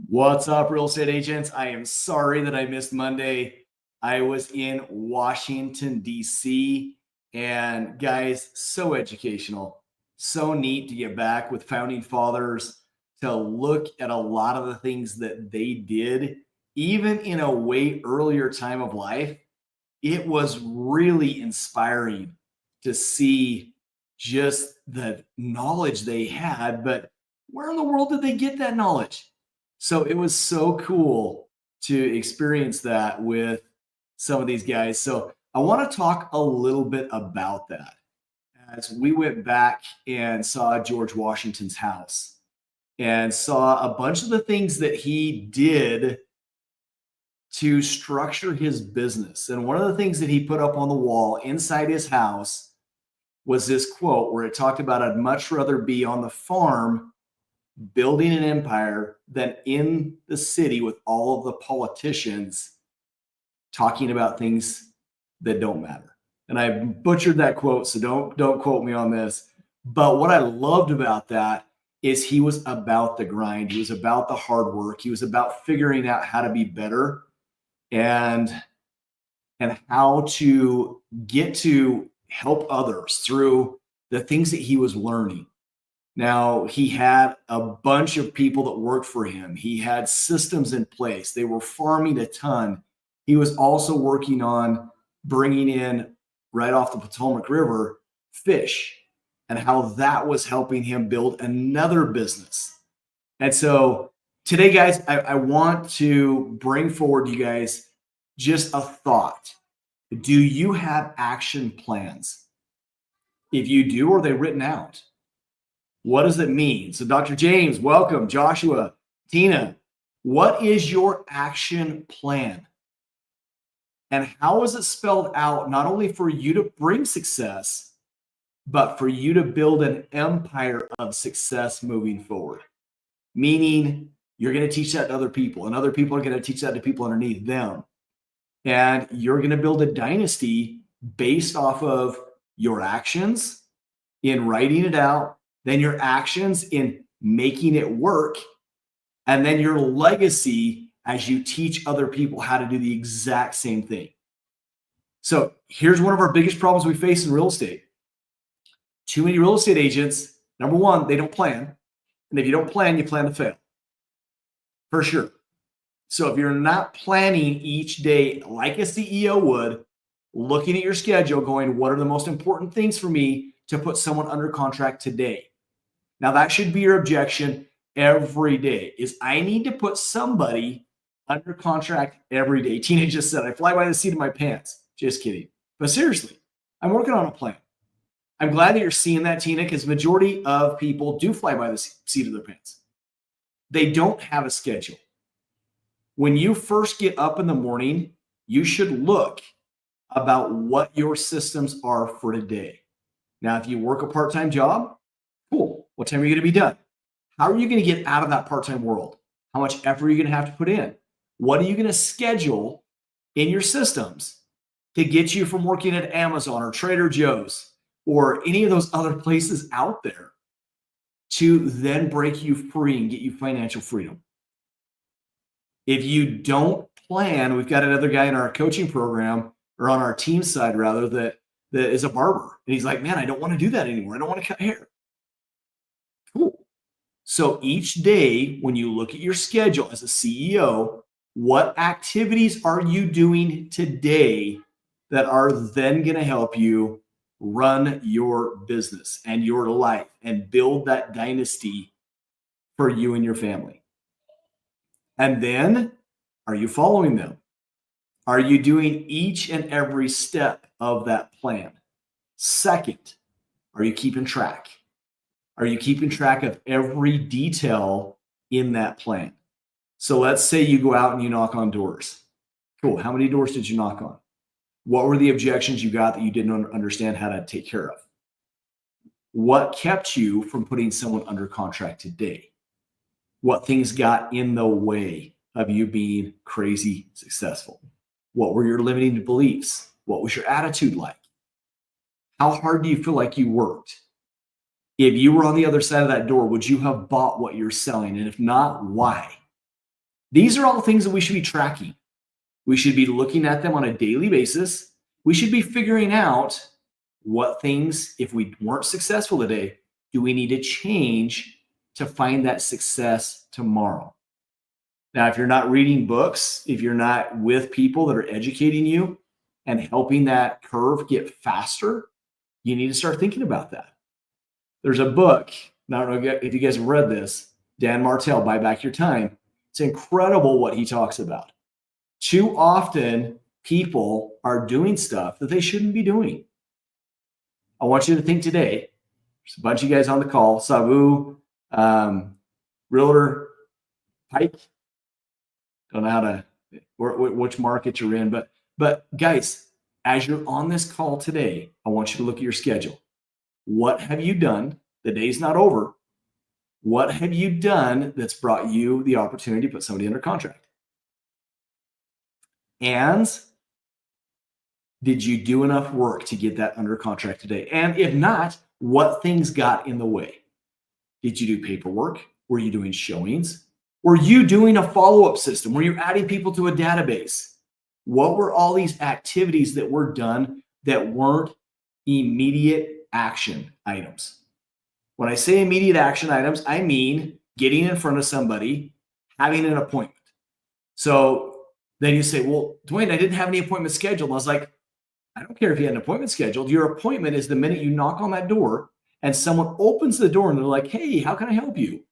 What's up, real estate agents? I am sorry that I missed Monday. I was in Washington, D.C., and guys, so educational, so neat to get back with founding fathers to look at a lot of the things that they did, even in a way earlier time of life. It was really inspiring to see just the knowledge they had, but where in the world did they get that knowledge? So it was so cool to experience that with some of these guys. So I want to talk a little bit about that as we went back and saw George Washington's house and saw a bunch of the things that he did to structure his business. And one of the things that he put up on the wall inside his house was this quote where it talked about, I'd much rather be on the farm building an empire than in the city with all of the politicians talking about things that don't matter. And I butchered that quote, so don't quote me on this. But what I loved about that is he was about the grind. He was about the hard work. He was about figuring out how to be better and how to get to help others through the things that he was learning. Now, he had a bunch of people that worked for him. He had systems in place. They were farming a ton. He was also working on bringing in, right off the Potomac River, fish, and how that was helping him build another business. And so today, guys, I want to bring forward to you guys just a thought. Do you have action plans? If you do, are they written out? What does it mean? So Dr. James, welcome. Joshua, Tina, what is your action plan? And how is it spelled out not only for you to bring success, but for you to build an empire of success moving forward? Meaning you're going to teach that to other people, and other people are going to teach that to people underneath them. And you're going to build a dynasty based off of your actions in writing it out, then your actions in making it work, and then your legacy as you teach other people how to do the exact same thing. So here's one of our biggest problems we face in real estate. Too many real estate agents, number one, they don't plan. And if you don't plan, you plan to fail. For sure. So if you're not planning each day like a CEO would, looking at your schedule, going, what are the most important things for me to put someone under contract today? Now that should be your objection every day, is I need to put somebody under contract every day. Tina just said, I fly by the seat of my pants. Just kidding. But seriously, I'm working on a plan. I'm glad that you're seeing that, Tina, because majority of people do fly by the seat of their pants. They don't have a schedule. When you first get up in the morning, you should look about what your systems are for today. Now, if you work a part-time job, cool. What time are you going to be done? How are you going to get out of that part-time world? How much effort are you going to have to put in? What are you going to schedule in your systems to get you from working at Amazon or Trader Joe's or any of those other places out there to then break you free and get you financial freedom? If you don't plan, we've got another guy in our coaching program, or on our team side rather, that is a barber. And he's like, man, I don't want to do that anymore. I don't want to cut hair. Cool. So each day when you look at your schedule as a CEO, what activities are you doing today that are then going to help you run your business and your life and build that dynasty for you and your family? And then, are you following them? Are you doing each and every step of that plan? Second, are you keeping track? Are you keeping track of every detail in that plan? So let's say you go out and you knock on doors. Cool. How many doors did you knock on? What were the objections you got that you didn't understand how to take care of? What kept you from putting someone under contract today? What things got in the way of you being crazy successful? What were your limiting beliefs? What was your attitude like? How hard do you feel like you worked? If you were on the other side of that door, would you have bought what you're selling? And if not, why? These are all things that we should be tracking. We should be looking at them on a daily basis. We should be figuring out what things, if we weren't successful today, do we need to change to find that success tomorrow? Now, if you're not reading books, if you're not with people that are educating you and helping that curve get faster, you need to start thinking about that. There's a book, I don't know if you guys have read this, Dan Martell, Buy Back Your Time. It's incredible what he talks about. Too often, people are doing stuff that they shouldn't be doing. I want you to think today. There's a bunch of you guys on the call. Sabu, Realtor, Pike. Don't know how to, which market you're in, but guys, as you're on this call today, I want you to look at your schedule. What have you done? The day's not over. What have you done that's brought you the opportunity to put somebody under contract? And did you do enough work to get that under contract today? And if not, what things got in the way? Did you do paperwork? Were you doing showings? Were you doing a follow-up system? Were you adding people to a database? What were all these activities that were done that weren't immediate action items? When I say immediate action items, I mean getting in front of somebody, having an appointment. So then you say, well, Duane, I didn't have any appointments scheduled. I was like, I don't care if you had an appointment scheduled. Your appointment is the minute you knock on that door and someone opens the door and they're like, hey, how can I help you?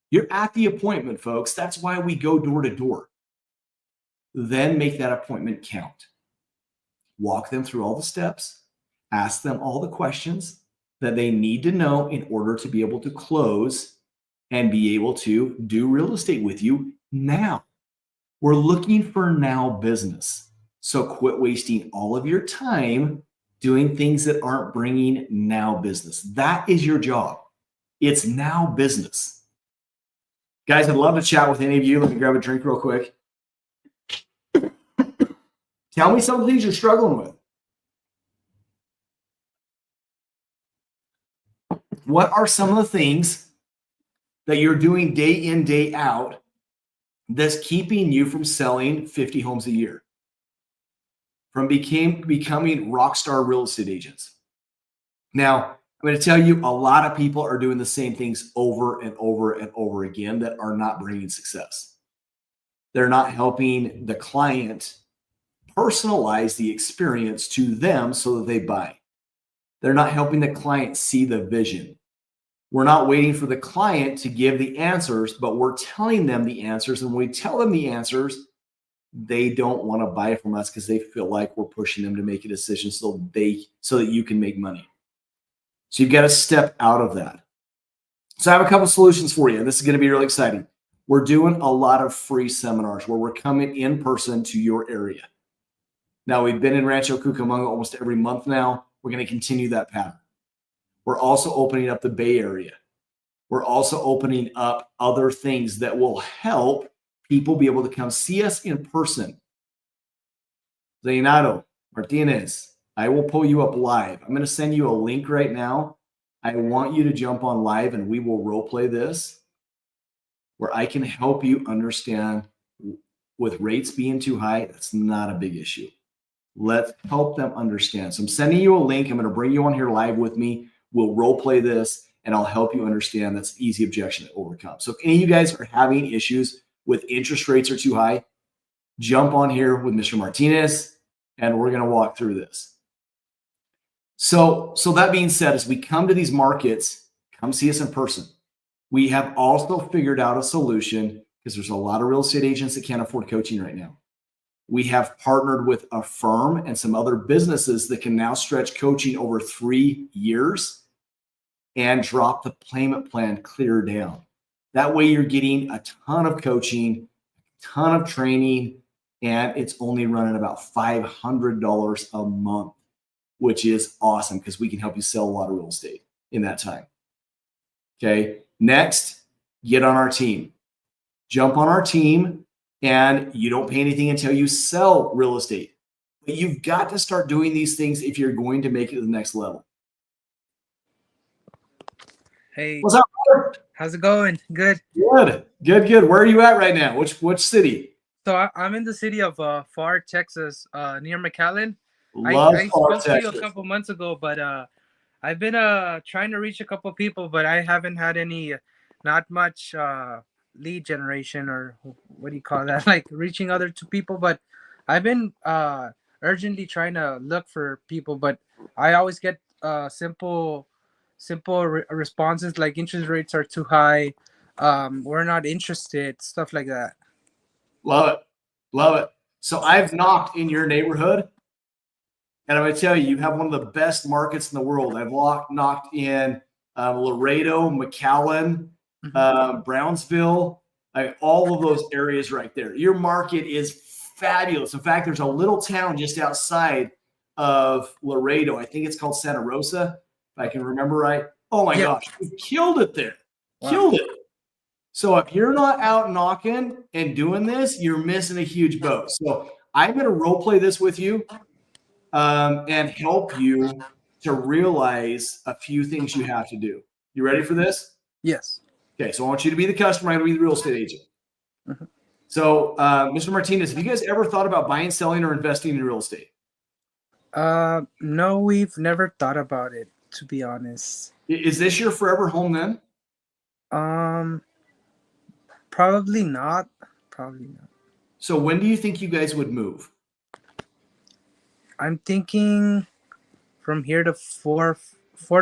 You're at the appointment, folks. That's why we go door to door. Then make that appointment count. Walk them through all the steps. Ask them all the questions that they need to know in order to be able to close and be able to do real estate with you now. We're looking for now business. So quit wasting all of your time doing things that aren't bringing now business. That is your job. It's now business. Guys, I'd love to chat with any of you. Let me grab a drink real quick. Tell me some of the things you're struggling with. What are some of the things that you're doing day in, day out that's keeping you from selling 50 homes a year? From becoming rock star real estate agents? Now, I'm going to tell you, a lot of people are doing the same things over and over and over again that are not bringing success. They're not helping the client personalize the experience to them so that they buy. They're not helping the client see the vision. We're not waiting for the client to give the answers, but we're telling them the answers. And when we tell them the answers, they don't want to buy from us because they feel like we're pushing them to make a decision so that you can make money. So you've got to step out of that. So I have a couple solutions for you. This is going to be really exciting. We're doing a lot of free seminars where we're coming in person to your area. Now, we've been in Rancho Cucamonga almost every month now. We're going to continue that pattern. We're also opening up the Bay Area. We're also opening up other things that will help people be able to come see us in person. Zainato Martinez, I will pull you up live. I'm going to send you a link right now. I want you to jump on live and we will role play this where I can help you understand with rates being too high, that's not a big issue. Let's help them understand. So I'm sending you a link. I'm going to bring you on here live with me. We'll role play this and I'll help you understand. That's an easy objection to overcome. So if any of you guys are having issues with interest rates are too high, jump on here with Mr. Martinez and we're going to walk through this. So that being said, as we come to these markets, come see us in person. We have also figured out a solution because there's a lot of real estate agents that can't afford coaching right now. We have partnered with a firm and some other businesses that can now stretch coaching over 3 years and drop the payment plan clear down. That way you're getting a ton of coaching, a ton of training, and it's only running about $500 a month, which is awesome because we can help you sell a lot of real estate in that time. Okay. Next, get on our team. Jump on our team, and you don't pay anything until you sell real estate. But you've got to start doing these things if you're going to make it to the next level. Hey, what's up, brother? How's it going? Good. Good, good, good. Where are you at right now? Which city? So I'm in the city of Pharr, Texas, near McAllen. Love I Far spoke to you a Texas. couple months ago, but I've been trying to reach a couple people, but I haven't had any, not much lead generation, or what do you call that? Like reaching other two people. But I've been urgently trying to look for people, but I always get simple responses like interest rates are too high. We're not interested, stuff like that. Love it, love it. So I've knocked in your neighborhood, and I'm going to tell you, you have one of the best markets in the world. I've knocked in Laredo, McAllen, Mhm. Brownsville, all of those areas right there. Your market is fabulous. In fact, there's a little town just outside of Laredo. I think it's called Santa Rosa, if I can remember right. Oh my Yeah. gosh, you killed it there. Wow. Killed it. So if you're not out knocking and doing this, you're missing a huge boat. So I'm going to role play this with you and help you to realize a few things you have to do. You ready for this? Yes. Okay, so I want you to be the customer. I'm going to be the real estate agent. Mhm. So, Mr. Martinez, have you guys ever thought about buying, selling, or investing in real estate? No, we've never thought about it, to be honest. Is this your forever home then? Um, Probably not. Probably not. So, when do you think you guys would move? I'm thinking from here to 4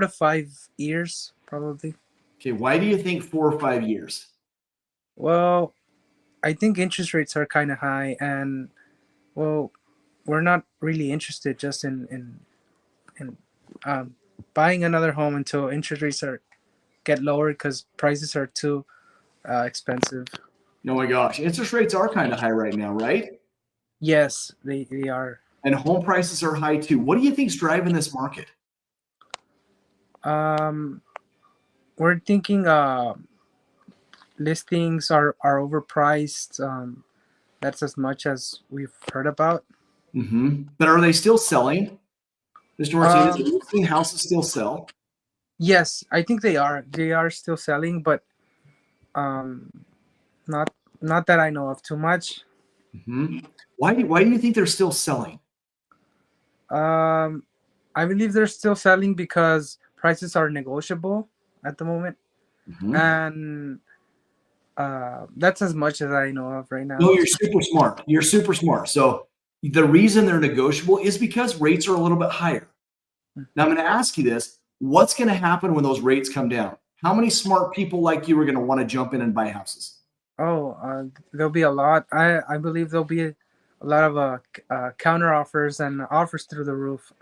to 5 years, probably. Okay, why do you think 4 or 5 years? Well, I think interest rates are kind of high, and well, we're not really interested just in um, buying another home until interest rates are get lower because prices are too expensive. Oh my gosh, interest rates are kind of high right now, right? Yes, they are. And home prices are high too. What do you think's driving this market? Um, we're thinking listings are overpriced. That's as much as we've heard about. But are they still selling, Mr. Martinez? Have Um, you seen houses still sell? yes, I think they are. They are still selling, but um, not not that I know of too much. hmm Why do you think they're still selling? Um, I believe they're still selling because prices are negotiable at the moment, hmm and that's as much as I know of right No, now. you're super smart. You're super smart. So the reason they're negotiable is because rates are a little bit higher. Now I'm going to ask you this: what's going to happen when those rates come down? How many smart people like you are going to want to jump in and buy houses? Oh, there'll be a lot. I believe there'll be a lot of counter offers and offers through the roof.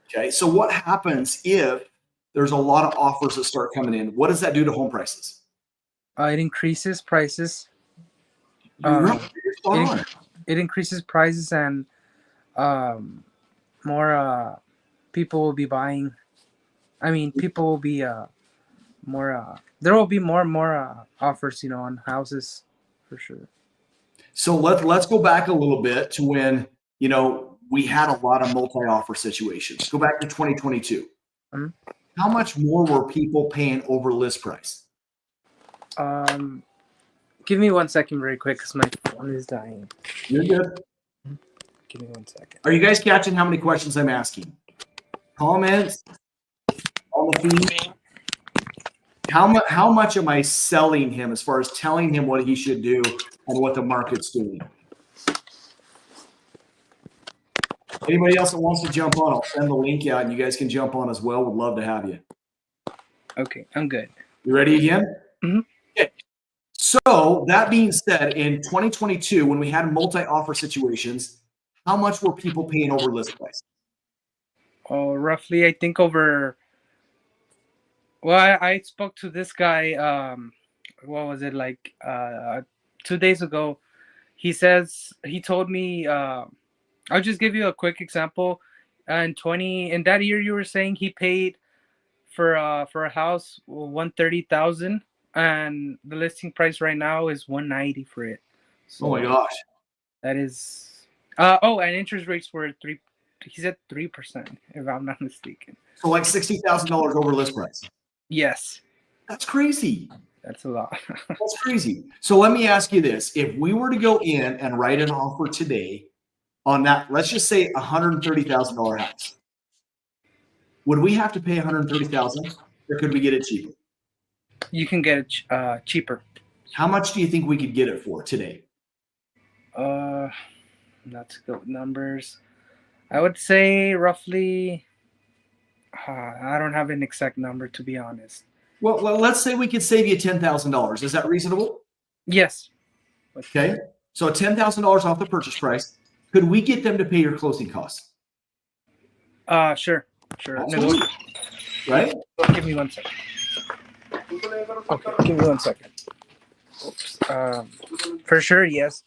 Okay. So what happens if there's a lot of offers that start coming in? What does that do to home prices? It increases prices. You're right. Um, You're spot it on. it increases prices, and um, more people will be buying. I mean, people will be more. There will be more and more offers, on houses, for sure. So let's go back a little bit to when we had a lot of multi-offer situations. Go back to 2022. Mhm. How much more were people paying over list price? Um, Give me 1 second, very quick, because my phone is dying. You're good. Give me 1 second. Are you guys catching how many questions I'm asking? Comments on the feed. How much am I selling him as far as telling him what he should do and what the market's doing? Anybody else that wants to jump on, I'll send the link out and you guys can jump on as well. Would love to have you. Okay, I'm good. You ready again? Mhm. Okay. So that being said, in 2022, when we had multi-offer situations, how much were people paying over list price? Oh, roughly, I think over. Well, I spoke to this guy. What was it like? 2 days ago. He told me. I'll just give you a quick example. In that year, you were saying he paid for a house 130,000, and the listing price right now is 190 for it. Oh my So gosh. that is. And interest rates were 3. He said 3%, if I'm not mistaken. So like $60,000 over list price. Yes. That's crazy. That's a lot. That's crazy. So let me ask you this. If we were to go in and write an offer today on that, let's just say $130,000 house, would we have to pay $130,000 or could we get it cheaper? You can get it cheaper. How much do you think we could get it for today? Not to go with numbers. I would say roughly. I don't have an exact number, to be honest. Well, let's say we could save you $10,000. Is that reasonable? Yes. Okay. So $10,000 off the purchase price. Could we get them to pay your closing costs? Sure. Absolutely. Right? Give me 1 second. Okay, give me 1 second. Oops. For sure, yes.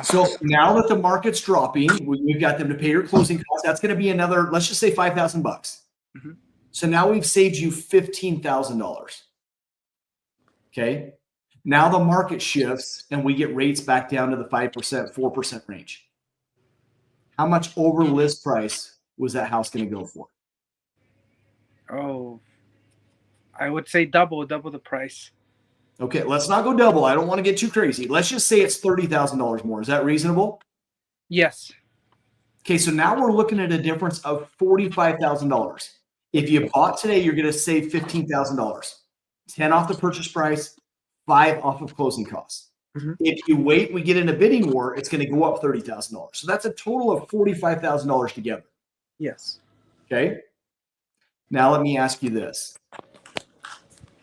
So now that the market's dropping, we've got them to pay your closing costs. That's going to be another, let's just say $5,000. Mm-hmm. So now we've saved you $15,000. Okay. Now the market shifts and we get rates back down to the 5%, 4% range. How much over list price was that house going to go for? Oh, I would say double the price. Okay, let's not go double. I don't want to get too crazy. Let's just say it's $30,000 more. Is that reasonable? Yes. Okay, so now we're looking at a difference of $45,000. If you bought today, you're going to save $15,000. 10 off the purchase price, 5 off of closing costs. Mm-hmm. If you wait, we get in a bidding war, it's going to go up $30,000. So that's a total of $45,000 together. Yes. Okay. Now let me ask you this.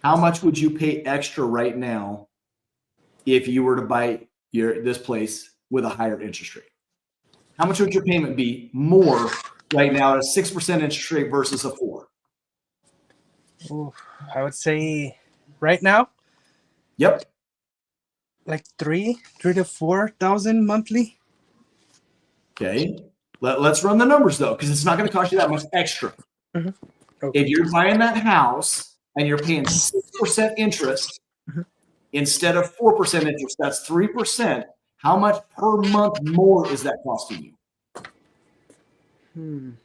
How much would you pay extra right now if you were to buy this place with a higher interest rate? How much would your payment be more right now at a 6% interest rate versus a 4%? Ooh, I would say right now. Yep. Like 3,000 to 4,000 monthly. Okay. Let's run the numbers though, because it's not going to cost you that much extra. Mm-hmm. Okay. If you're buying that house and you're paying 6% interest instead of 4% interest, that's 3%. How much per month more is that costing you?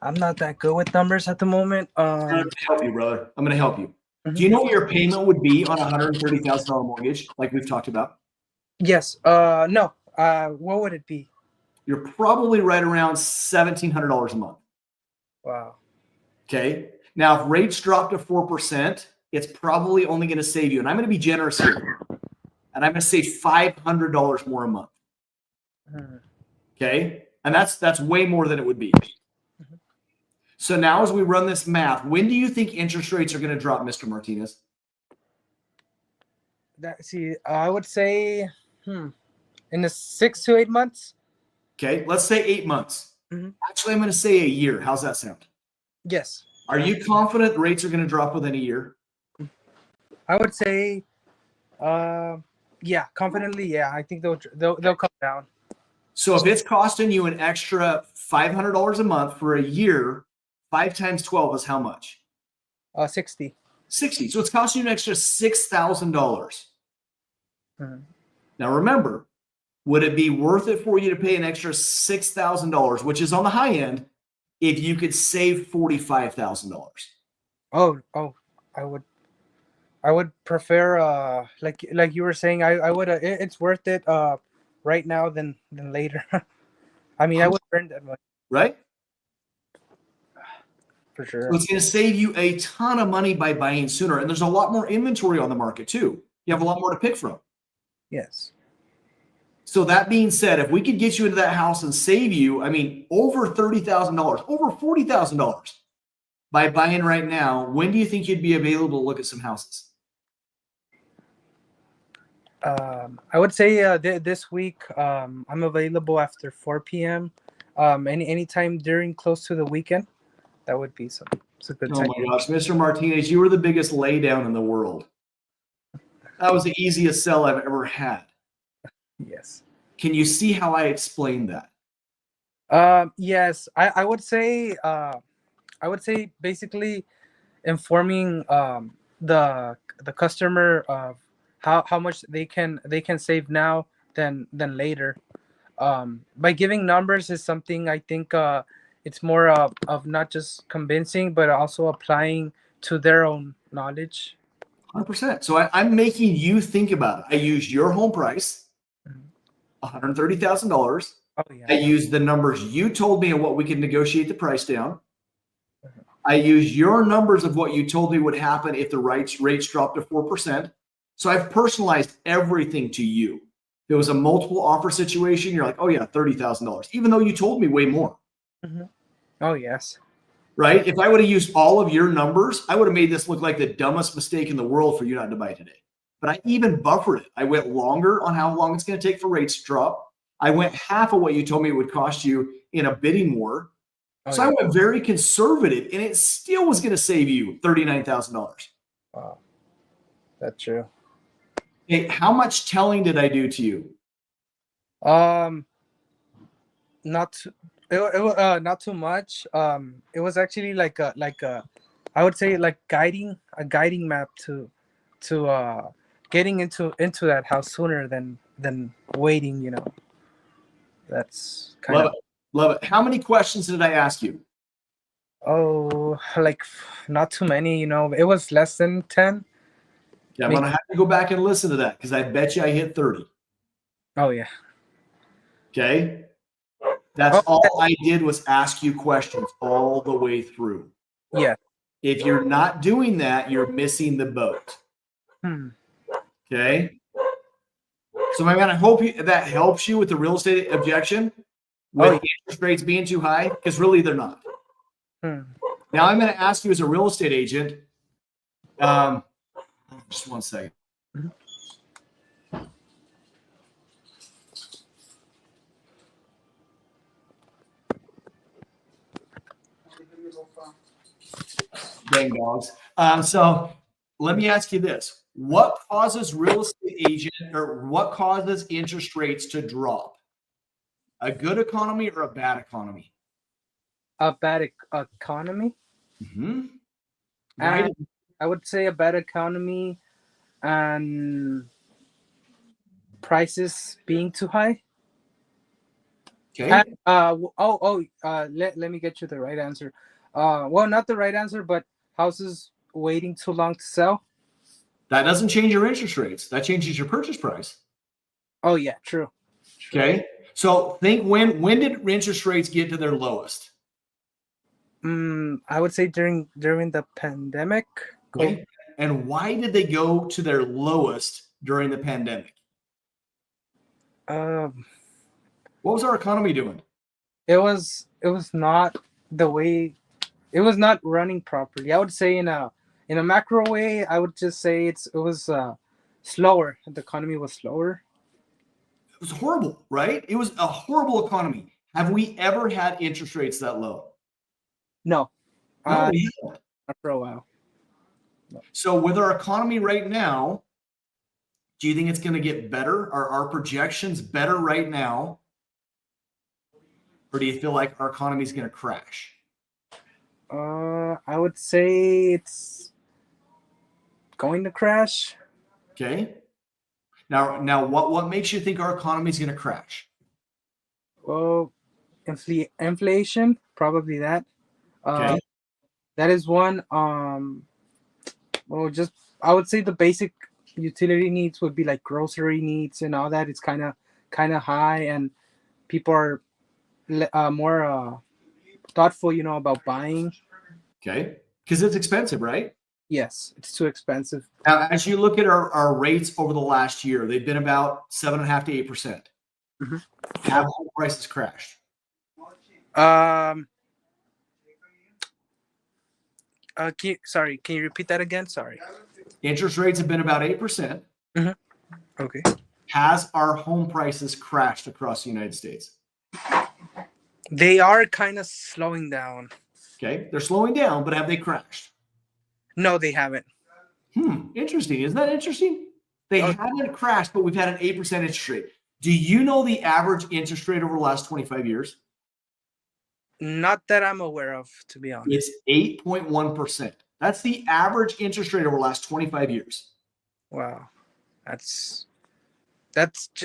I'm not that good with numbers at the moment. I'm going to help you, brother. I'm going to help you. Mm-hmm. Do you know what your payment would be on a $130,000 mortgage, like we've talked about? Yes. No. What would it be? You're probably right around $1,700 a month. Wow. Okay. Now, if rates drop to 4%, it's probably only going to save you, and I'm going to be generous here, and I'm going to say $500 more a month. Okay. And that's way more than it would be. So now as we run this math, when do you think interest rates are going to drop, Mr. Martinez? I would say in the 6 to 8 months. Okay, let's say 8 months. Mm-hmm. Actually, I'm going to say a year. How's that sound? Yes. Are you confident rates are going to drop within a year? I would say, yeah, confidently, yeah. I think they'll come down. So if it's costing you an extra $500 a month for a year, 5 times 12 is how much? 60. 60. So it's costing you an extra $6,000. Mm-hmm. Now remember, would it be worth it for you to pay an extra $6,000, which is on the high end, if you could save $45,000? Oh, I would prefer like you were saying, I would it's worth it right now than later. I mean, I would earn that much. Right? For sure. So it's going to save you a ton of money by buying sooner. And there's a lot more inventory on the market too. You have a lot more to pick from. Yes. So that being said, if we could get you into that house and save you, I mean, over $30,000, over $40,000 by buying right now, when do you think you'd be available to look at some houses? I would say this week I'm available after 4 p.m. Anytime during close to the weekend. That would be it's a good time. Oh my gosh, Mr. Martinez, you were the biggest laydown in the world. That was the easiest sell I've ever had. Yes. Can you see how I explained that? Yes, I would say basically informing the customer of how much they can save now than later. By giving numbers is something I think it's more of not just convincing but also applying to their own knowledge. 100%. So I'm making you think about it. I used your home price, $130,000. Oh I yeah. used the numbers you told me and what we could negotiate the price down. I used your numbers of what you told me would happen if the rates dropped to 4%. So I've personalized everything to you. If it was a multiple offer situation, you're like, oh yeah, $30,000, even though you told me way more, Hmm. Oh yes. right? If I would have used all of your numbers, I would have made this look like the dumbest mistake in the world for you not to buy today. But I even buffered it. I went longer on how long it's going to take for rates to drop. I went half of what you told me it would cost you in a bidding war. Oh So I yeah. went very conservative, and it still was going to save you $39,000. Wow. That's true. Hey, how much telling did I do to you? Um, not too, not too much. It was actually like a I would say like guiding map to getting into that house sooner than waiting. That's kind Love of it. Love it. How many questions did I ask you? like not too many. It was less than 10. Okay, I'm Maybe. going to have to go back and listen to that because I bet you I hit 30. Oh yeah. Okay. That's Oh all I did was ask you questions all the way through. yeah. If you're not doing that, you're missing the boat. Hmm. Okay. So, my man, I hope that helps you with the real estate objection Oh with yeah. interest rates being too high, because really they're not. Hmm. Now, I'm going to ask you as a real estate agent. Just one second. Mhm. Dang dogs. So let me ask you this. What causes real estate agent or what causes interest rates to drop? A good economy or a bad economy? A bad economy, Mm-hmm. Why? and I would say a bad economy and prices being too high. And, Okay. let me get you the right answer. Well, not the right answer, but houses waiting too long to sell. That doesn't change your interest rates. That changes your purchase price. Oh yeah, true. Okay. So think when did interest rates get to their lowest? I would say during the pandemic. Okay. And why did they go to their lowest during the pandemic? Um, What was our economy doing? it was not the way it was not running properly. I would say in a macro way, I would just say it was slower. The economy was slower. It was horrible, right? It was a horrible economy. Have we ever had interest rates that low? No, No, uh, we haven't. not for a while. So with our economy right now, do you think it's going to get better? Are our projections better right now? Or do you feel like our economy is going to crash? I would say it's going to crash. Okay. Now what makes you think our economy is going to crash? Well, inflation, probably that. Uh, Okay. that is one. Well, just I would say the basic utility needs would be like grocery needs and all that. It's kind of high, and people are more thoughtful, about buying. Okay. Because it's expensive, right? Yes, it's too expensive. Now, as you look at our rates over the last year, they've been about 7.5 to 8%. Mhm. Have home prices crashed? Um, sorry, can you repeat that again? Sorry. Interest rates have been about 8%. Mhm. Okay. Has our home prices crashed across the United States? They are kind of slowing down. Okay. They're slowing down, but have they crashed? No, they haven't. Interesting. Isn't that interesting? They Oh, haven't crashed, but we've had an 8% interest rate. Do you know the average interest rate over the last 25 years? not that I'm aware of, to be honest. It's 8.1%. That's the average interest rate over the last 25 years. Wow, that's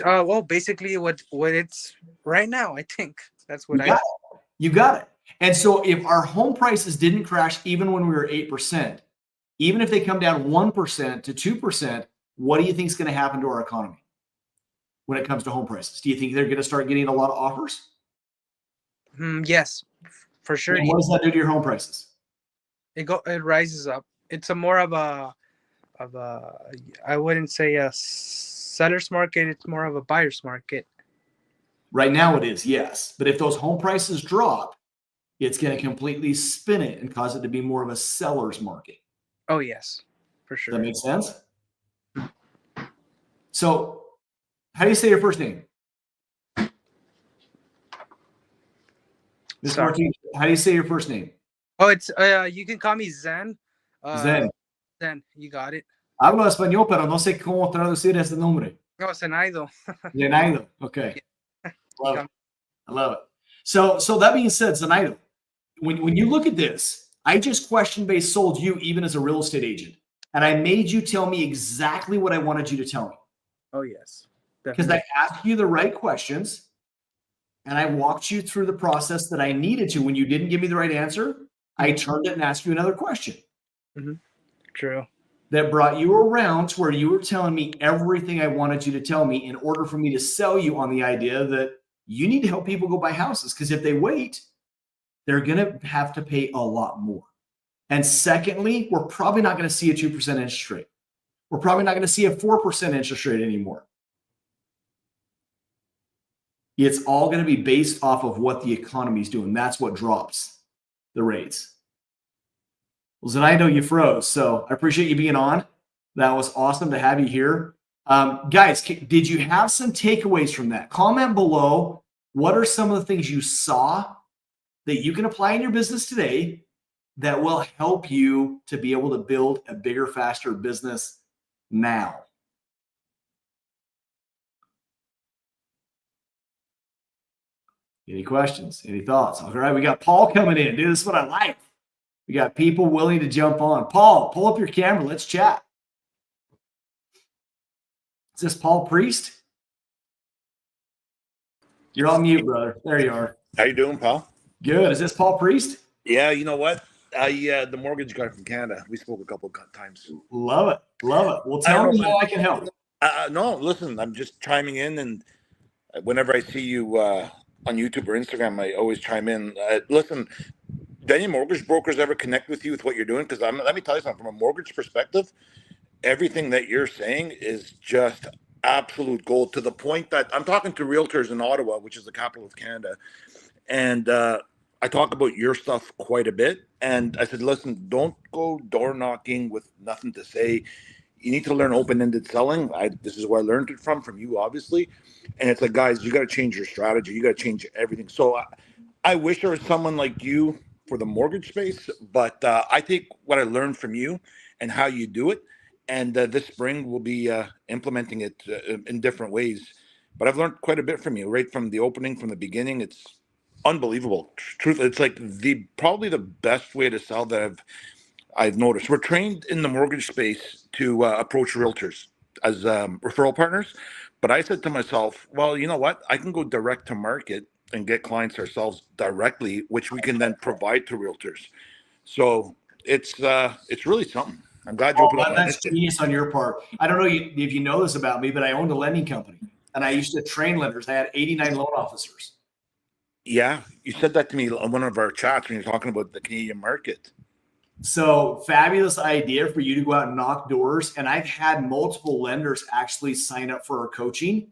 well, basically what it's right now. I think that's what You I. got it. You got it. And so if our home prices didn't crash even when we were 8%, even if they come down 1% to 2%, what do you think is going to happen to our economy when it comes to home prices? Do you think they're going to start getting a lot of offers? Yes, for sure. And what does that do to your home prices? It rises up. It's a more of a I wouldn't say a seller's market. It's more of a buyer's market. Right now it is, yes. But if those home prices drop, it's going to completely spin it and cause it to be more of a seller's market. Oh yes, for Does sure. that make sense? So, how do you say your first name? Miss Sorry. Martinez, how do you say your first name? Oh, it's you can call me Zen. Zen. Zen, you got it. Hablo español, pero no sé cómo traducir ese nombre. No, Zenaido. Zenaido. Okay. Love Yeah. it. I love it. So that being said, Zenaido, when you look at this, I just question-based sold you even as a real estate agent. And I made you tell me exactly what I wanted you to tell me. Oh yes. Because I asked you the right questions and I walked you through the process that I needed to. When you didn't give me the right answer, I turned it and asked you another question. Mm-hmm. True. That brought you around to where you were telling me everything I wanted you to tell me in order for me to sell you on the idea that you need to help people go buy houses. Because if they wait, they're going to have to pay a lot more. And secondly, we're probably not going to see a 2% interest rate. We're probably not going to see a 4% interest rate anymore. It's all going to be based off of what the economy is doing. That's what drops the rates. Well, Zenaido, you froze. So I appreciate you being on. That was awesome to have you here. Guys, did you have some takeaways from that? Comment below. What are some of the things you saw that you can apply in your business today that will help you to be able to build a bigger, faster business now? Any questions? Any thoughts? All right, we got Paul coming in. Dude, this is what I like. We got people willing to jump on. Paul, pull up your camera. Let's chat. Is this Paul Priest? You're on mute, brother. There you are. How you doing, pal? Good. Is this Paul Priest? Yeah, you know what? The mortgage guy from Canada. We spoke a couple of times. Love it. Love it. Well, tell me how I can help. No, listen, I'm just chiming in, and whenever I see you on YouTube or Instagram, I always chime in. Listen, do any mortgage brokers ever connect with you with what you're doing? Because let me tell you something. From a mortgage perspective, everything that you're saying is just absolute gold, to the point that I'm talking to realtors in Ottawa, which is the capital of Canada, and I talk about your stuff quite a bit. And I said, listen, don't go door knocking with nothing to say. You need to learn open-ended selling. This is where I learned it from you, obviously. And it's like, guys, you got to change your strategy. You got to change everything. So I wish there was someone like you for the mortgage space, but I think what I learned from you and how you do it, and this spring we'll be implementing it in different ways. But I've learned quite a bit from you, right from the opening, from the beginning. It's unbelievable. Truth, it's like probably the best way to sell that I've noticed. We're trained in the mortgage space to approach realtors as referral partners, but I said to myself, well, you know what? I can go direct to market and get clients ourselves directly, which we can then provide to realtors. So it's really something. I'm glad you opened up. That's genius on your part. I don't know if you know this about me, but I owned a lending company, and I used to train lenders. I had 89 loan officers. Yeah, you said that to me on one of our chats when you're talking about the Canadian market. So fabulous idea for you to go out and knock doors. And I've had multiple lenders actually sign up for our coaching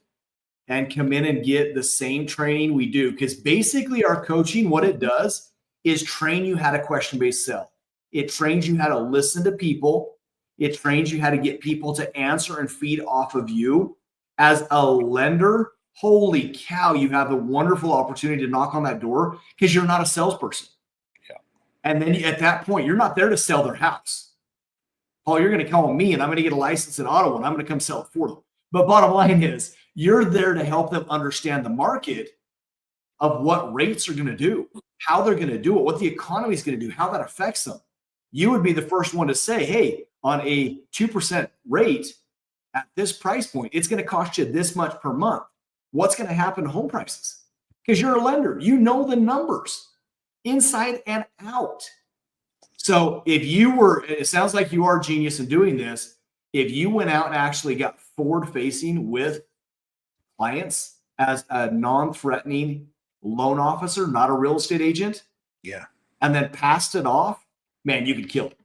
and come in and get the same training we do. Because basically our coaching, what it does is train you how to question-based sell. It trains you how to listen to people. It trains you how to get people to answer and feed off of you. As a lender, holy cow, you have the wonderful opportunity to knock on that door because you're not a salesperson. Yeah. And then at that point, you're not there to sell their house. Paul, you're going to call me and I'm going to get a license in Ottawa and I'm going to come sell it for them. But bottom line is, you're there to help them understand the market of what rates are going to do, how they're going to do it, what the economy is going to do, how that affects them. You would be the first one to say, hey, on a 2% rate at this price point, it's going to cost you this much per month. What's going to happen to home prices? Because you're a lender. You know the numbers inside and out. So if you were, it sounds like you are a genius in doing this. If you went out and actually got forward facing with clients as a non-threatening loan officer, not a real estate agent, Yeah. and then passed it off, man, you could kill it.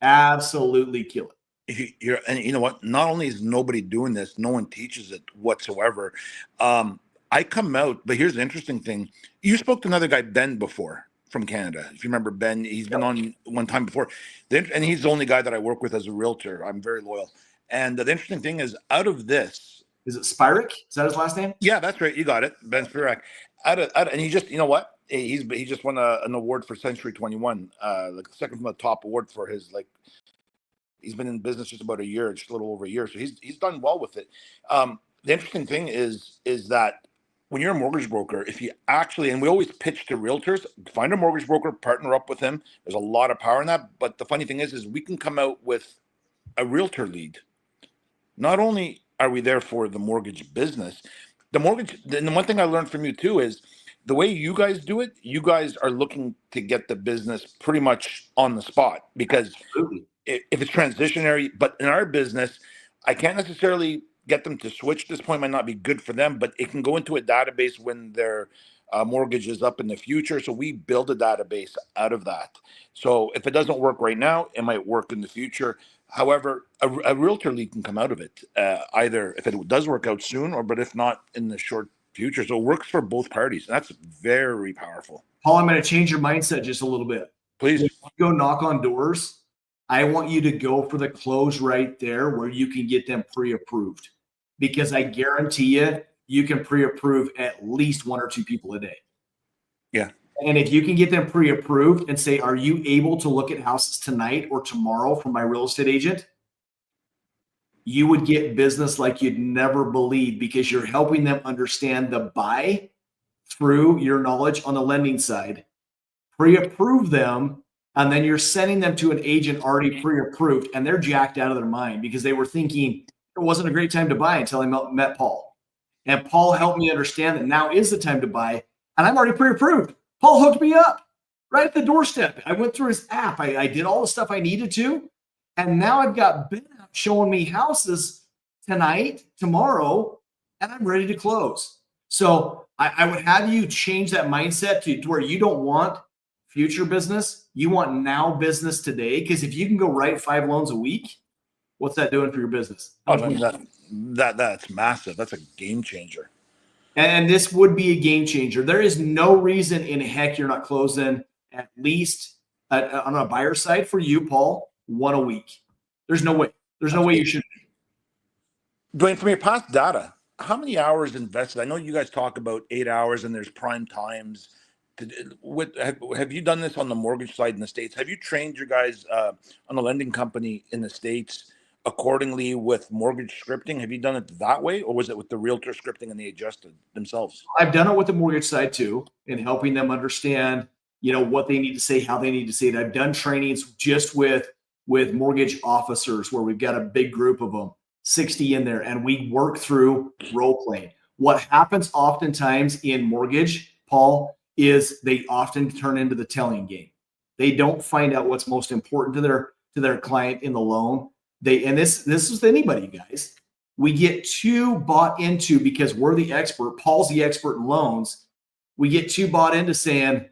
Absolutely kill it. And you know what? Not only is nobody doing this, no one teaches it whatsoever. I come out, but here's the interesting thing. You spoke to another guy, Ben, before from Canada. If you remember Ben, he's been on one time before. And he's the only guy that I work with as a realtor. I'm very loyal. And the interesting thing is, out of this, is it Spirek? Is that his last name? Yeah, that's right. You got it, Ben Spirek. And he just, you know what? He just won an award for Century 21, like the second from the top award for his like. He's been in business just about a year, just a little over a year, so he's done well with it. The interesting thing is that when you're a mortgage broker, if you actually, and we always pitch to realtors, find a mortgage broker, partner up with him. There's a lot of power in that. But the funny thing is we can come out with a realtor lead. Not only are we there for the mortgage business, the one thing I learned from you too is the way you guys do it, you guys are looking to get the business pretty much on the spot, because Absolutely. if it's transitionary, but in our business, I can't necessarily get them to switch. This point might not be good for them, but it can go into a database when their mortgage is up in the future. So we build a database out of that. So if it doesn't work right now, it might work in the future. However, a realtor lead can come out of it, either if it does work out soon, but if not, in the short future. So it works for both parties. And that's very powerful. Paul, I'm going to change your mindset just a little bit. Please. When you go knock on doors, I want you to go for the close right there where you can get them pre-approved, because I guarantee you can pre-approve at least 1 or 2 people a day. Yeah. And if you can get them pre-approved and say, are you able to look at houses tonight or tomorrow from my real estate agent? You would get business like you'd never believe, because you're helping them understand the buy through your knowledge on the lending side, pre-approve them, and then you're sending them to an agent already pre-approved, and they're jacked out of their mind because they were thinking it wasn't a great time to buy until I met Paul. And Paul helped me understand that now is the time to buy, and I'm already pre-approved. Paul hooked me up right at the doorstep. I went through his app. I did all the stuff I needed to, and now I've got Ben showing me houses tonight, tomorrow, and I'm ready to close. So I would have you change that mindset to where you don't want future business. You want now business today. Because if you can go write 5 loans a week, what's that doing for your business? That's massive. That's a game changer. And this would be a game changer. There is no reason in heck you're not closing at least on a buyer side for you, Paul, 1 a week. There's no way. There's no way you should be. Duane, from your past data, how many hours invested? I know you guys talk about 8 hours and there's prime times. Have you done this on the mortgage side in the States? Have you trained your guys on a lending company in the States accordingly with mortgage scripting? Have you done it that way, or was it with the realtor scripting and they adjusted themselves? I've done it with the mortgage side too, in helping them understand, what they need to say, how they need to say it. I've done trainings just with mortgage officers where we've got a big group of them, 60 in there, and we work through role playing. What happens oftentimes in mortgage, Paul, is they often turn into the telling game. They don't find out what's most important to their client in the loan. This is with anybody, guys. We get too bought into, because we're the expert. Paul's the expert in loans. We get too bought into saying,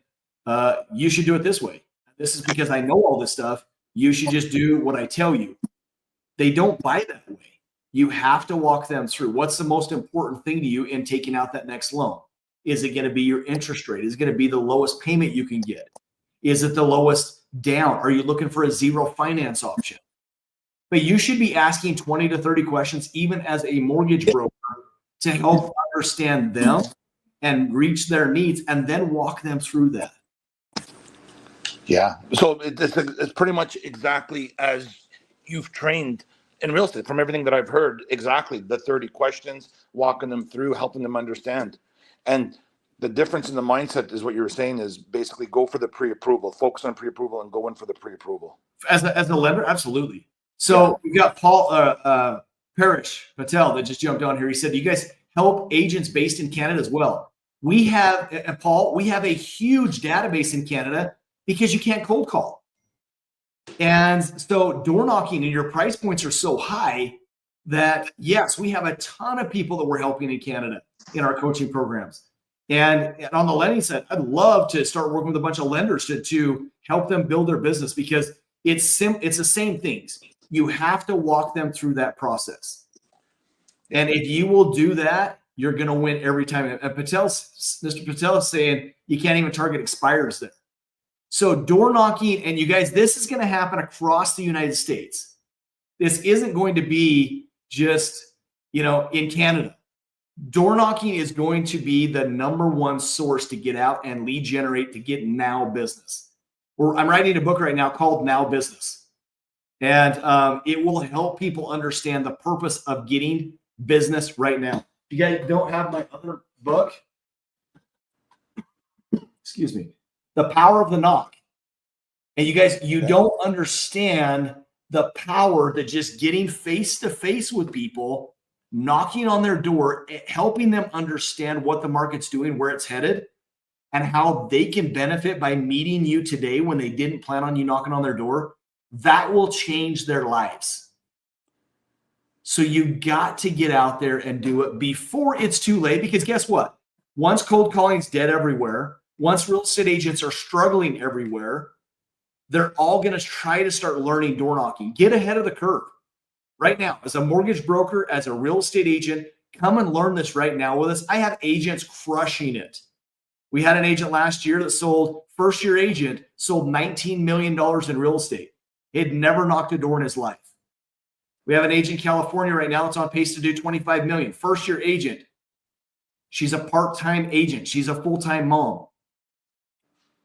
you should do it this way. This is because I know all this stuff. You should just do what I tell you. They don't buy that way. You have to walk them through what's the most important thing to you in taking out that next loan. Is it going to be your interest rate? Is it going to be the lowest payment you can get? Is it the lowest down? Are you looking for a zero finance option? But you should be asking 20 to 30 questions, even as a mortgage broker, to help understand them and reach their needs, and then walk them through that. Yeah. So it's pretty much exactly as you've trained in real estate, from everything that I've heard, exactly the 30 questions, walking them through, helping them understand. And the difference in the mindset is what you were saying is basically go for the pre-approval, focus on pre-approval and go in for the pre-approval. As a lender, absolutely. So we've got Paul Parrish Patel that just jumped on here. He said, you guys help agents based in Canada as well. We have, Paul, we have a huge database in Canada because you can't cold call. And so door knocking and your price points are so high that, yes, we have a ton of people that we're helping in Canada in our coaching programs. And on the lending side, I'd love to start working with a bunch of lenders to help them build their business, because it's the same things. You have to walk them through that process. And if you will do that, you're going to win every time. And Mr. Patel is saying you can't even target expires there. So door knocking, and you guys, this is going to happen across the United States. This isn't going to be just, in Canada. Door knocking is going to be the #1 source to get out and lead generate to get now business. I'm writing a book right now called Now Business. And it will help people understand the purpose of getting business right now. If you guys don't have my other book, excuse me, The Power of the Knock. And you guys, you don't understand the power that just getting face to face with people, knocking on their door, helping them understand what the market's doing, where it's headed, and how they can benefit by meeting you today when they didn't plan on you knocking on their door. That will change their lives. So you got to get out there and do it before it's too late, because guess what? Once cold calling's dead everywhere, once real estate agents are struggling everywhere, they're all going to try to start learning door knocking. Get ahead of the curve. Right now, as a mortgage broker, as a real estate agent, come and learn this right now with us. I have agents crushing it. We had an agent last year that first-year agent, sold $19 million in real estate. He had never knocked a door in his life. We have an agent in California right now that's on pace to do $25 million. First-year agent. She's a part-time agent. She's a full-time mom.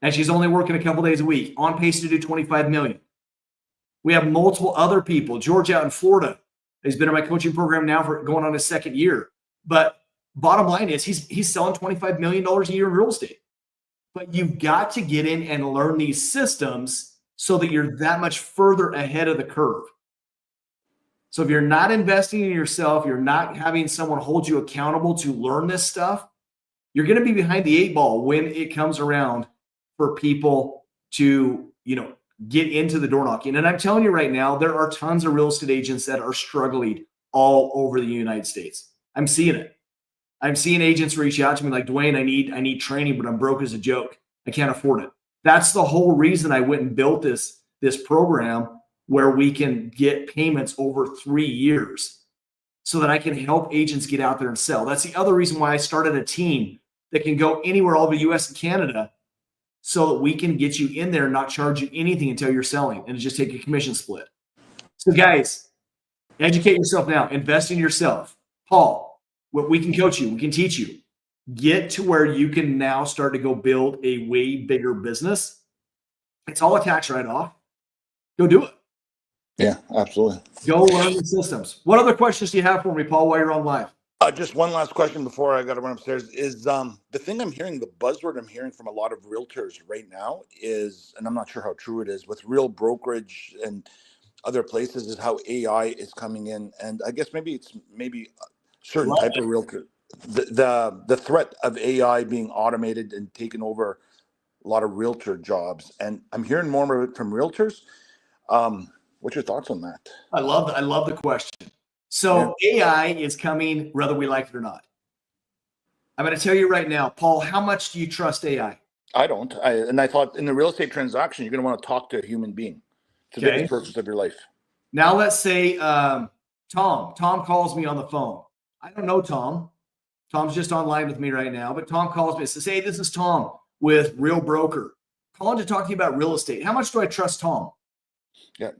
And she's only working a couple days a week, on pace to do $25 million. We have multiple other people. George out in Florida has been in my coaching program now for going on his second year. But bottom line is he's selling $25 million a year in real estate. But you've got to get in and learn these systems so that you're that much further ahead of the curve. So if you're not investing in yourself, you're not having someone hold you accountable to learn this stuff, you're going to be behind the 8 ball when it comes around for people to, get into the door knocking. And I'm telling you right now, there are tons of real estate agents that are struggling all over the United States. I'm seeing it. I'm seeing agents reach out to me like, Duane, I need training, but I'm broke as a joke. I can't afford it. That's the whole reason I went and built this program where we can get payments over 3 years so that I can help agents get out there and sell. That's the other reason why I started a team that can go anywhere all over the US and Canada, so that we can get you in there and not charge you anything until you're selling and just take a commission split. So guys, educate yourself now. Invest in yourself. Paul, we can coach you. We can teach you. Get to where you can now start to go build a way bigger business. It's all a tax write-off. Go do it. Yeah, absolutely. Go learn the systems. What other questions do you have for me, Paul, while you're on live? Just one last question before I got to run upstairs is the thing I'm hearing, the buzzword I'm hearing from a lot of realtors right now is, and I'm not sure how true it is, with real brokerage and other places, is how AI is coming in. And I guess maybe it's a certain type of realtor. The threat of AI being automated and taking over a lot of realtor jobs. And I'm hearing more of it from realtors. What's your thoughts on that? I love the question. So AI is coming whether we like it or not. I'm going to tell you right now, Paul, how much do you trust AI? I don't. I thought in the real estate transaction, you're going to want to talk to a human being. It's the biggest purchase of your life. Now let's say Tom calls me on the phone. I don't know Tom. Tom's just online with me right now, but Tom calls me and says, hey, this is Tom with Real Broker. Calling to talk to you about real estate. How much do I trust Tom? Yeah.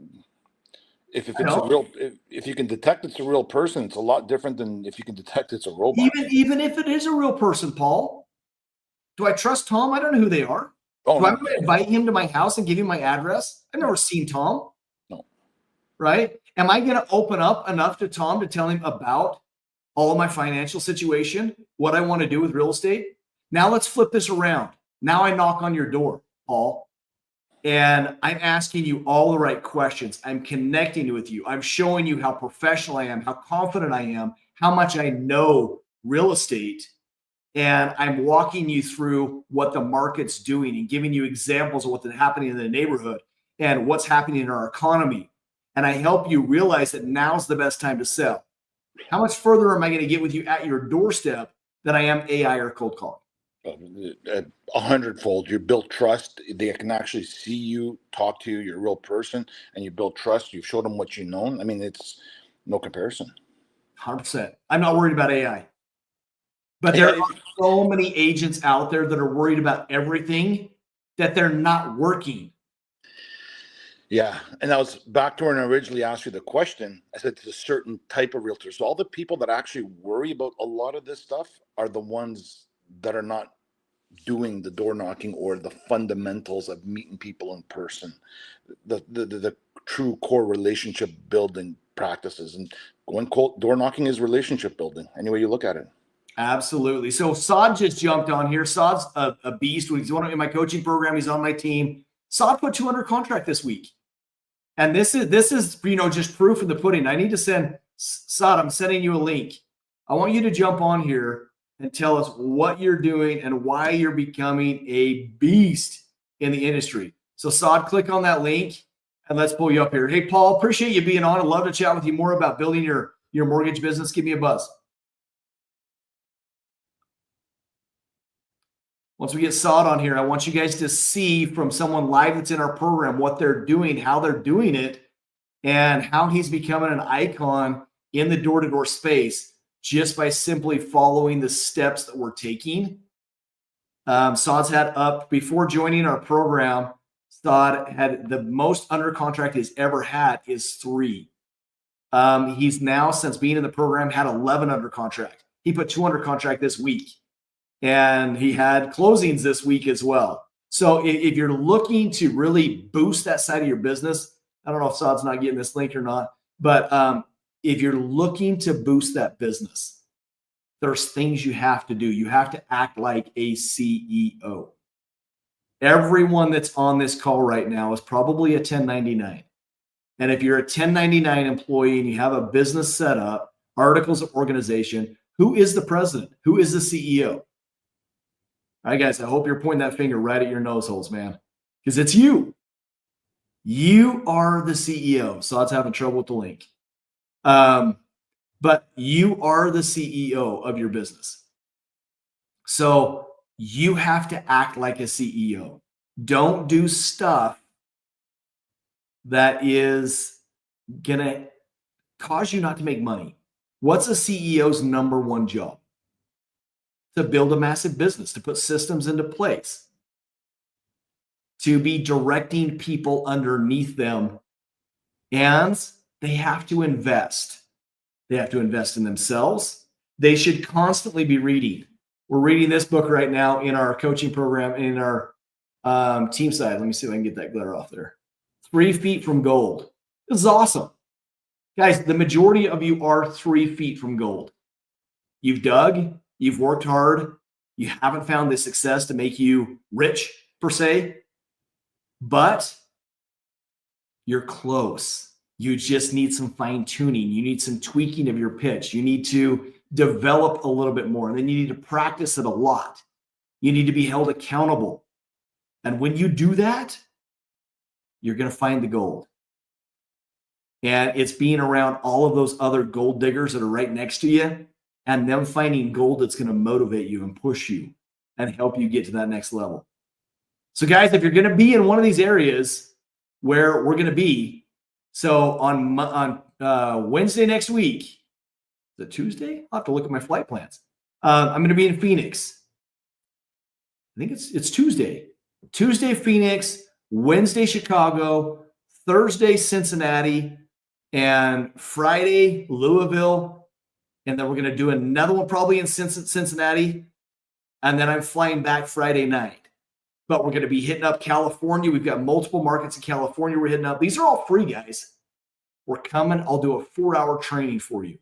If you can detect it's a real person, it's a lot different than if you can detect it's a robot. Even if it is a real person, Paul, do I trust Tom? I don't know who they are. Oh, do I want to invite him to my house and give him my address? I've never seen Tom. No. Right? Am I going to open up enough to Tom to tell him about all of my financial situation, what I want to do with real estate? Now let's flip this around. Now I knock on your door, Paul. And I'm asking you all the right questions. I'm connecting with you. I'm showing you how professional I am, how confident I am, how much I know real estate. And I'm walking you through what the market's doing and giving you examples of what's happening in the neighborhood. and what's happening in our economy. And I help you realize that now's the best time to sell. How much further am I going to get with you at your doorstep than I am AI or cold calling? 100-fold. You build trust. They can actually see you, talk to you. You're a real person, and you build trust. You've showed them what you know. I mean, it's no comparison. 100%. I'm not worried about AI. But there are so many agents out there that are worried about everything that they're not working. Yeah. And I was back to when I originally asked you the question. I said it's a certain type of realtor. So all the people that actually worry about a lot of this stuff are the ones that are not doing the door knocking or the fundamentals of meeting people in person, the true core relationship building practices. And going cold door knocking is relationship building, any way you look at it. Absolutely. So Saad just jumped on here. Saad's a beast. He's in my coaching program. He's on my team. Saad put 2 under contract this week. And this is just proof of the pudding. I need to send Saad, I'm sending you a link. I want you to jump on here and tell us what you're doing and why you're becoming a beast in the industry. So Saad, click on that link and let's pull you up here. Hey, Paul, appreciate you being on. I'd love to chat with you more about building your mortgage business. Give me a buzz. Once we get Saad on here, I want you guys to see from someone live that's in our program what they're doing, how they're doing it, and how he's becoming an icon in the door-to-door space just by simply following the steps that we're taking. Saad's had up before joining our program. Saad had the most under contract he's ever had is 3. He's now, since being in the program, had 11 under contract. He put 2 under contract this week. And he had closings this week as well. So if you're looking to really boost that side of your business, I don't know if Saad's not getting this link or not, but if you're looking to boost that business, there's things you have to do. You have to act like a CEO. Everyone that's on this call right now is probably a 1099. And if you're a 1099 employee and you have a business set up, articles of organization, who is the president? Who is the CEO? All right, guys, I hope you're pointing that finger right at your nose holes, man, because it's you. You are the CEO. Saad's having trouble with the link. But you are the CEO of your business. So you have to act like a CEO. Don't do stuff that is going to cause you not to make money. What's a CEO's number one job? To build a massive business, to put systems into place, to be directing people underneath them. And they have to invest. They have to invest in themselves. They should constantly be reading. We're reading this book right now in our coaching program, in our team side. Let me see if I can get that glitter off there. 3 feet from gold. This is awesome. Guys, the majority of you are 3 feet from gold. You've dug. You've worked hard. You haven't found the success to make you rich, per se, but you're close. You just need some fine tuning. You need some tweaking of your pitch. You need to develop a little bit more. And then you need to practice it a lot. You need to be held accountable. And when you do that, you're going to find the gold. And it's being around all of those other gold diggers that are right next to you and them finding gold that's going to motivate you and push you and help you get to that next level. So guys, if you're going to be in one of these areas where we're going to be, so on Wednesday next week, is it Tuesday? I'll have to look at my flight plans. I'm going to be in Phoenix. I think it's Tuesday. Tuesday, Phoenix, Wednesday, Chicago, Thursday, Cincinnati, and Friday, Louisville. And then we're going to do another one probably in Cincinnati. And then I'm flying back Friday night. But we're going to be hitting up California. We've got multiple markets in California we're hitting up. These are all free, guys. We're coming. I'll do a 4-hour training for you.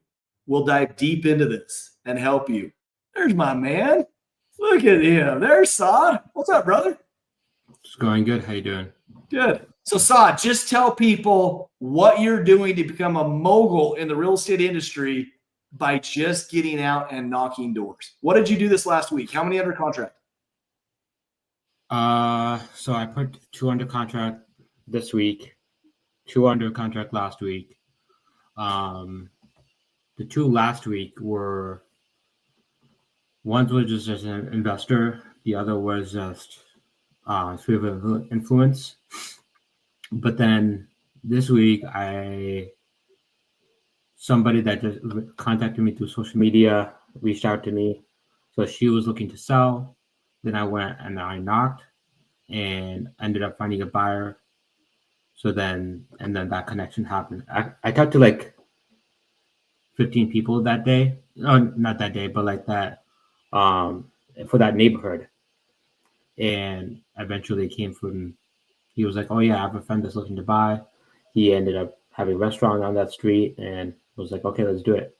We'll dive deep into this and help you. There's my man. Look at him. There's Saad. What's up, brother? It's going good. How you doing? Good. So Saad, just tell people what you're doing to become a mogul in the real estate industry by just getting out and knocking doors. What did you do this last week? How many under contract? So I put 2 under contract this week, 2 under contract last week. The 2 last week were, one was just as an investor, the other was just sphere of influence. But then this week, somebody that just contacted me through social media reached out to me. So she was looking to sell. Then I went and I knocked and ended up finding a buyer. So then that connection happened. I talked to like 15 people that day. No, not that day, but like that for that neighborhood. And eventually it came from, he was like, oh yeah, I have a friend that's looking to buy. He ended up having a restaurant on that street and was like, okay, let's do it.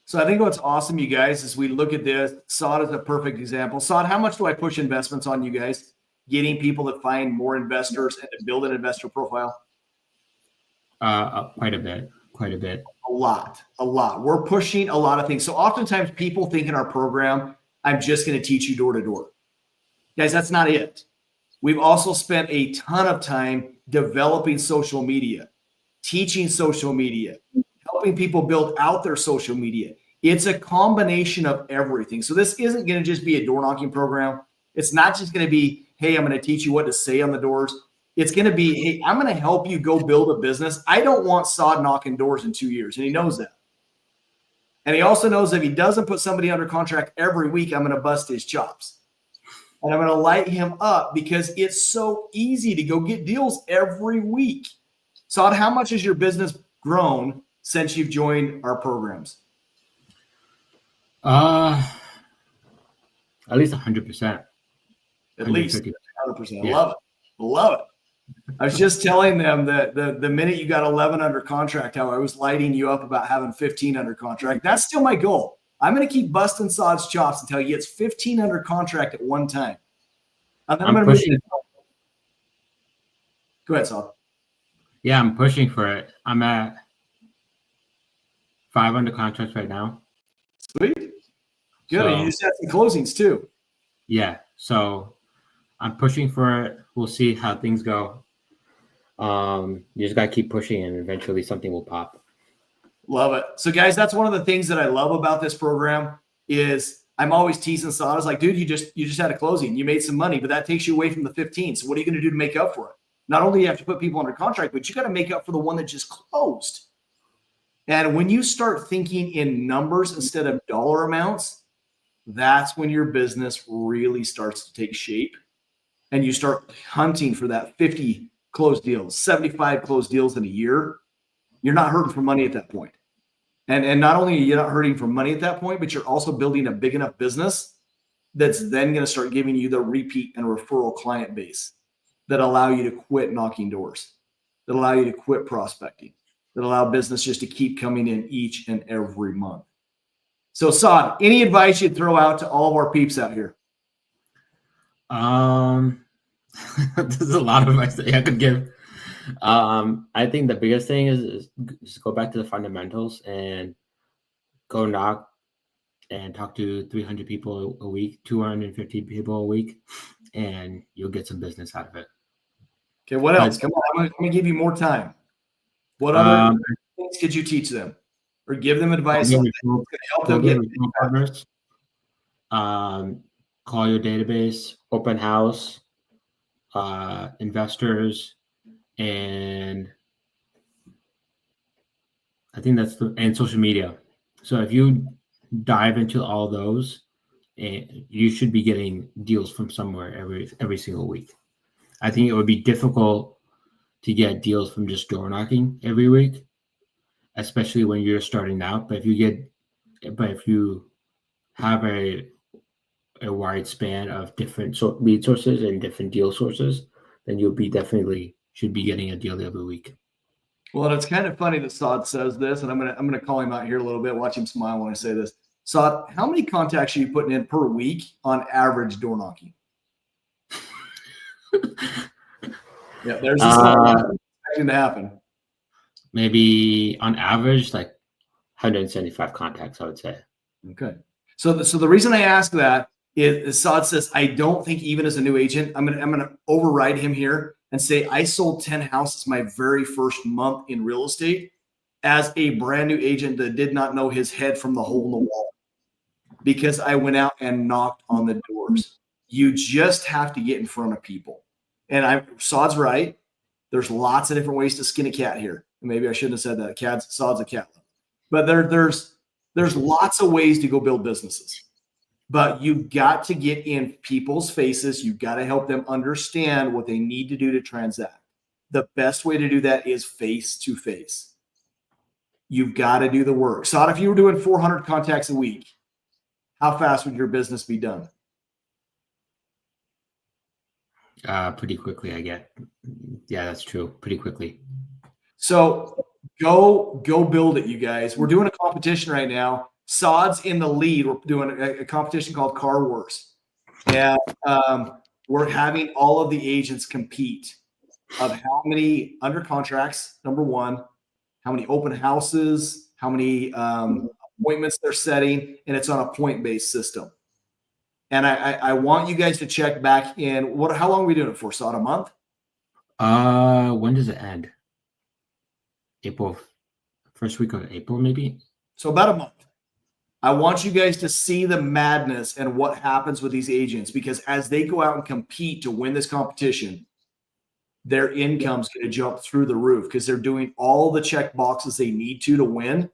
So I think what's awesome, you guys, is we look at this. Saad is a perfect example. Saad, how much do I push investments on you guys? Getting people to find more investors and to build an investor profile? Quite a bit. A lot. We're pushing a lot of things. So oftentimes people think in our program, I'm just going to teach you door to door. Guys, that's not it. We've also spent a ton of time developing social media, teaching social media, helping people build out their social media. It's a combination of everything. So this isn't going to just be a door knocking program. It's not just going to be, hey, I'm going to teach you what to say on the doors. It's going to be, hey, I'm going to help you go build a business. I don't want Saad knocking doors in 2 years, and he knows that. And he also knows if he doesn't put somebody under contract every week, I'm going to bust his chops. And I'm going to light him up because it's so easy to go get deals every week. Saad, how much has your business grown since you've joined our programs? At least 100%. At least 100%. Yeah. Love it. I was just telling them that the minute you got 11 under contract, how I was lighting you up about having 15 under contract. That's still my goal. I'm going to keep busting Saad's chops until he gets 15 under contract at one time. And then I'm going to push. Go ahead, Saad. Yeah, I'm pushing for it. I'm at 5 under contract right now. Sweet. Good. So, and you just had some closings too. Yeah. So I'm pushing for it. We'll see how things go. You just got to keep pushing and eventually something will pop. Love it. So guys, that's one of the things that I love about this program is I'm always teasing Saad. I was like, dude, you just had a closing. You made some money, but that takes you away from the 15. So what are you going to do to make up for it? Not only do you have to put people under contract, but you got to make up for the one that just closed. And when you start thinking in numbers instead of dollar amounts, that's when your business really starts to take shape. And you start hunting for that 50 closed deals, 75 closed deals in a year. You're not hurting for money at that point. And not only are you not hurting for money at that point, but you're also building a big enough business that's then going to start giving you the repeat and referral client base that allow you to quit knocking doors, that allow you to quit prospecting, that allow business just to keep coming in each and every month. So Saad, any advice you'd throw out to all of our peeps out here? There's a lot of advice that I could give. I think the biggest thing is just go back to the fundamentals and go knock and talk to 300 people a week, 250 people a week, and you'll get some business out of it. Okay, what else? Come on, I'm going to give you more time. What other things could you teach them or give them advice on? Help them get partners. Call your database, open house, investors, and I think and social media. So if you dive into all those, you should be getting deals from somewhere every single week. I think it would be difficult to get deals from just door knocking every week, especially when you're starting out. But if you have a wide span of different lead sources and different deal sources, then you'll should be getting a deal every week. Well, and it's kind of funny that Saad says this, and I'm gonna call him out here a little bit. Watch him smile when I say this. Saad, how many contacts are you putting in per week on average door knocking? Yeah, there's this expecting to happen. Maybe on average, like 175 contacts, I would say. Okay. So the reason I ask that is Saad says, I don't think even as a new agent, I'm gonna override him here. and say, I sold 10 houses my very first month in real estate as a brand new agent that did not know his head from the hole in the wall because I went out and knocked on the doors. You just have to get in front of people. And Sod's right. There's lots of different ways to skin a cat here. Maybe I shouldn't have said that. Sod's a cat. But there's lots of ways to go build businesses. But you've got to get in people's faces. You've got to help them understand what they need to do to transact. The best way to do that is face to face. You've got to do the work. Sod, if you were doing 400 contacts a week, how fast would your business be done? Pretty quickly, I get. Yeah, that's true. Pretty quickly. So go build it, you guys. We're doing a competition right now. Sod's in the lead. We're doing a competition called Car Wars. And we're having all of the agents compete of how many under contracts, number one, how many open houses, how many appointments they're setting, and it's on a point-based system. And I want you guys to check back in. How long are we doing it for, Sod? A month? When does it end? April, first week of April, maybe? So about a month. I want you guys to see the madness and what happens with these agents, because as they go out and compete to win this competition, their income's going to jump through the roof because they're doing all the check boxes they need to win.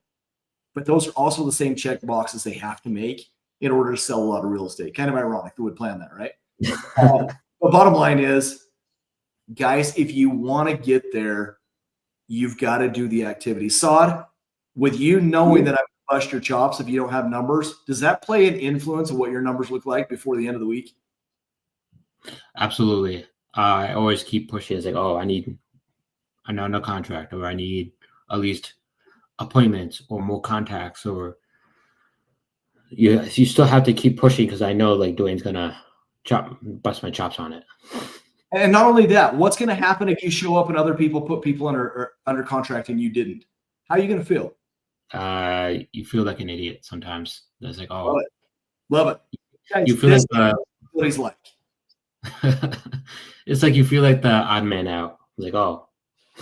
But those are also the same check boxes they have to make in order to sell a lot of real estate. Kind of ironic they would plan that, right? The bottom line is, guys, if you want to get there, you've got to do the activity. Sod, with you knowing that I'm going to bust your chops if you don't have numbers, does that play an influence of what your numbers look like before the end of the week? Absolutely. I always keep pushing. It's like, oh, I need another contract, or I need at least appointments or more contacts, or you still have to keep pushing because I know like Duane's gonna bust my chops on it. And not only that, what's going to happen if you show up and other people put people under contract and you didn't? How are you going to feel? You feel like an idiot sometimes. It's like, oh, love it. Guys, you feel like what he's like. It's like you feel like the odd man out. Like, oh,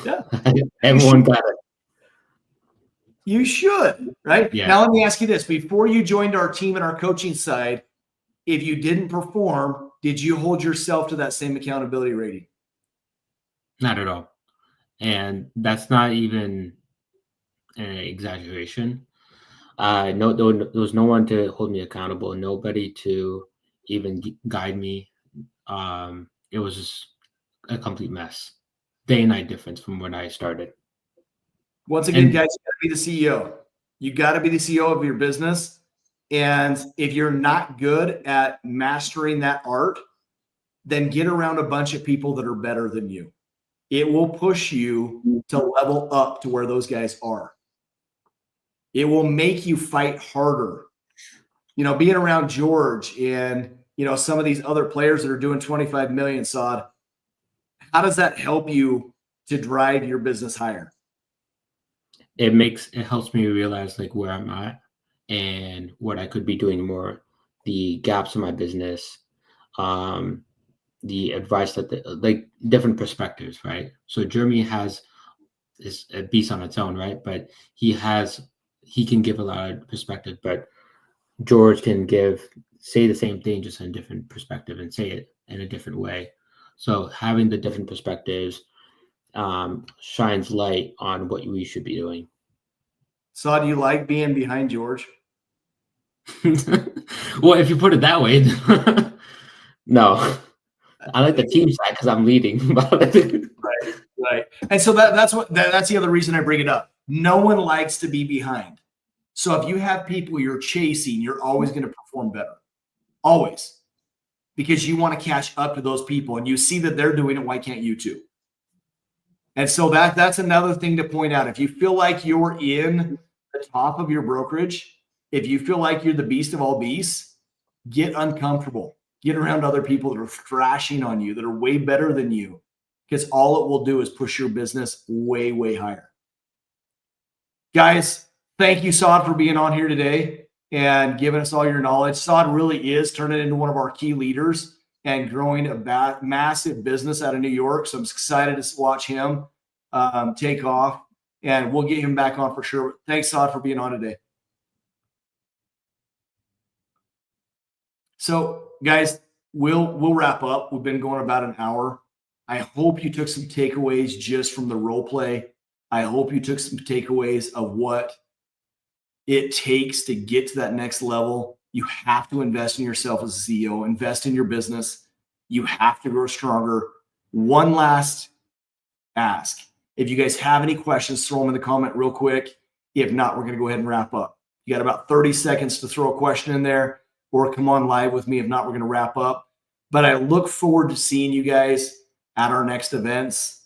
yeah, everyone got it. You should, right? Yeah. Now let me ask you this: before you joined our team and our coaching side, if you didn't perform, did you hold yourself to that same accountability rating? Not at all. And that's not even an exaggeration. No, there was no one to hold me accountable, nobody to even guide me. It was just a complete mess. Day and night difference from when I started. Once again, guys, you got to be the CEO. You got to be the CEO of your business. And if you're not good at mastering that art, then get around a bunch of people that are better than you. It will push you to level up to where those guys are. It will make you fight harder. You know, being around George and, you know, some of these other players that are doing 25 million, Sod, how does that help you to drive your business higher? It helps me realize like where I'm at and what I could be doing more, the gaps in my business, the advice that like different perspectives, right? So Jeremy is a beast on its own, right? But he can give a lot of perspective, but George can say the same thing just in a different perspective and say it in a different way. So having the different perspectives shines light on what we should be doing. So do you like being behind George? Well, if you put it that way, no. I like the team side because I'm leading. Right. And so that's the other reason I bring it up. No one likes to be behind. So if you have people you're chasing, you're always going to perform better. Always. Because you want to catch up to those people and you see that they're doing it, why can't you too? And so that's another thing to point out. If you feel like you're in the top of your brokerage, if you feel like you're the beast of all beasts, get uncomfortable. Get around other people that are thrashing on you, that are way better than you, because all it will do is push your business way, way higher. Guys, thank you, Sod, for being on here today and giving us all your knowledge. Sod really is turning into one of our key leaders. and growing a massive business out of New York. So I'm excited to watch him take off, and we'll get him back on for sure. Thanks, Saad, for being on today. So, guys, we'll wrap up. We've been going about an hour. I hope you took some takeaways just from the role play. I hope you took some takeaways of what it takes to get to that next level. You have to invest in yourself as a CEO, invest in your business. You have to grow stronger. One last ask. If you guys have any questions, throw them in the comment real quick. If not, we're going to go ahead and wrap up. You got about 30 seconds to throw a question in there or come on live with me. If not, we're going to wrap up. But I look forward to seeing you guys at our next events.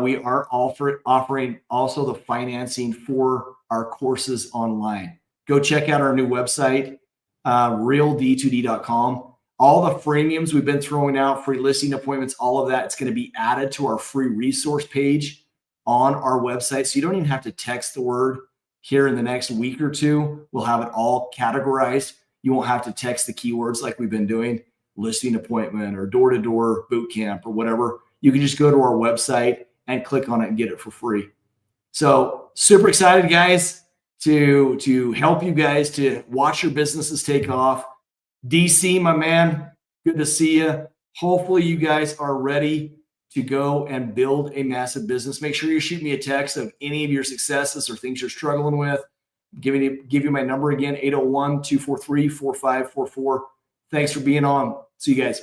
We are offering also the financing for our courses online. Go check out our new website, reald2d.com. All the freemiums we've been throwing out, free listing appointments, all of that, it's going to be added to our free resource page on our website. So you don't even have to text the word here in the next week or two. We'll have it all categorized. You won't have to text the keywords like we've been doing, listing appointment or door-to-door boot camp or whatever. You can just go to our website and click on it and get it for free. So super excited, guys, to help you guys to watch your businesses take off. DC, my man, good to see you. Hopefully you guys are ready to go and build a massive business. Make sure you shoot me a text of any of your successes or things you're struggling with. Give you my number again, 801-243-4544. Thanks for being on. See you guys.